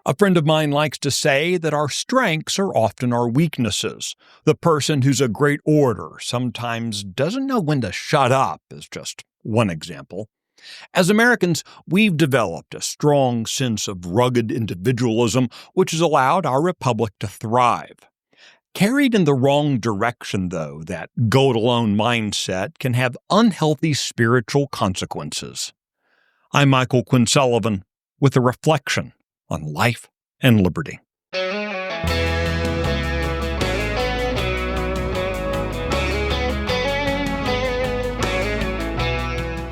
A friend of mine likes to say that our strengths are often our weaknesses. The person who's a great orator sometimes doesn't know when to shut up, is just one example. As Americans, we've developed a strong sense of rugged individualism, which has allowed our republic to thrive. Carried in the wrong direction, though, that go-it-alone mindset can have unhealthy spiritual consequences. I'm Michael Quinn Sullivan with a reflection on life and liberty.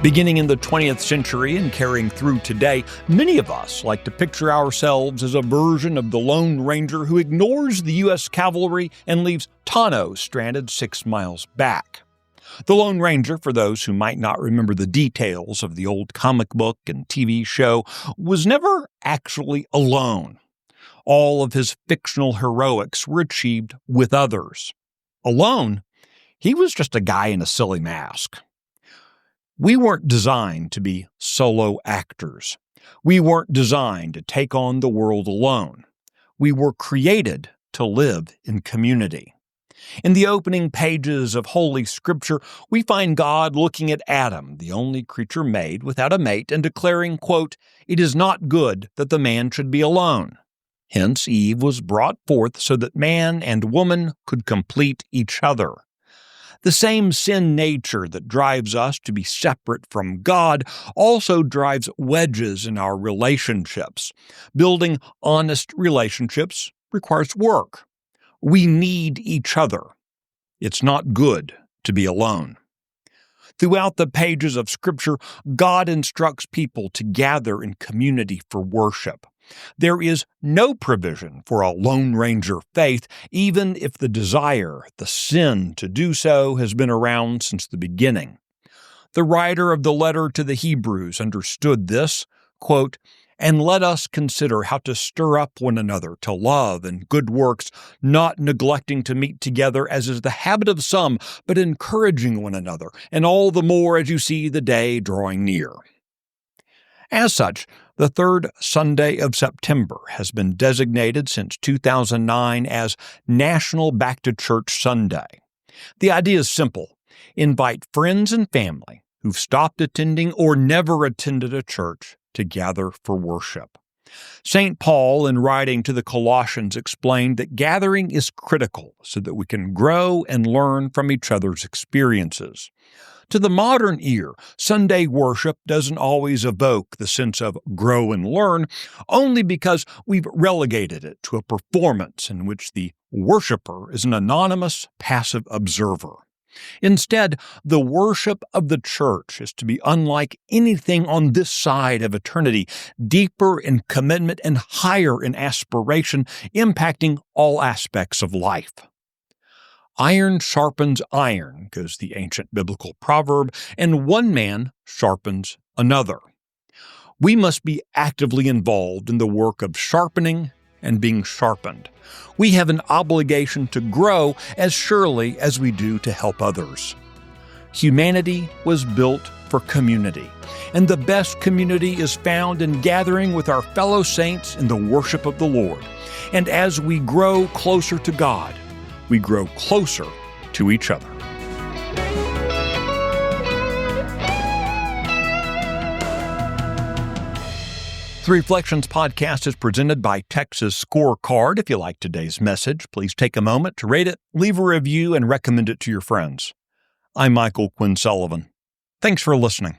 Beginning in the 20th century and carrying through today, many of us like to picture ourselves as a version of the Lone Ranger who ignores the U.S. cavalry and leaves Tano stranded 6 miles back. The Lone Ranger, for those who might not remember the details of the old comic book and TV show, was never actually alone. All of his fictional heroics were achieved with others. Alone, he was just a guy in a silly mask. We weren't designed to be solo actors. We weren't designed to take on the world alone. We were created to live in community. In the opening pages of Holy Scripture, we find God looking at Adam, the only creature made without a mate, and declaring, quote, "It is not good that the man should be alone." Hence, Eve was brought forth so that man and woman could complete each other. The same sin nature that drives us to be separate from God also drives wedges in our relationships. Building honest relationships requires work. We need each other. It's not good to be alone. Throughout the pages of Scripture, God instructs people to gather in community for worship. There is no provision for a Lone Ranger faith, even if the desire, the sin to do so, has been around since the beginning. The writer of the letter to the Hebrews understood this, quote, "And let us consider how to stir up one another to love and good works, not neglecting to meet together as is the habit of some, but encouraging one another, and all the more as you see the day drawing near." As such, the third Sunday of September has been designated since 2009 as National Back to Church Sunday. The idea is simple. Invite friends and family who've stopped attending or never attended a church to gather for worship. St. Paul, in writing to the Colossians, explained that gathering is critical so that we can grow and learn from each other's experiences. To the modern ear, Sunday worship doesn't always evoke the sense of grow and learn, only because we've relegated it to a performance in which the worshiper is an anonymous, passive observer. Instead, the worship of the church is to be unlike anything on this side of eternity, deeper in commitment and higher in aspiration, impacting all aspects of life. Iron sharpens iron, goes the ancient biblical proverb, and one man sharpens another. We must be actively involved in the work of sharpening and being sharpened. We have an obligation to grow as surely as we do to help others. Humanity was built for community, and the best community is found in gathering with our fellow saints in the worship of the Lord. And as we grow closer to God, we grow closer to each other. The Reflections podcast is presented by Texas Scorecard. If you like today's message, please take a moment to rate it, leave a review, and recommend it to your friends. I'm Michael Quinn Sullivan. Thanks for listening.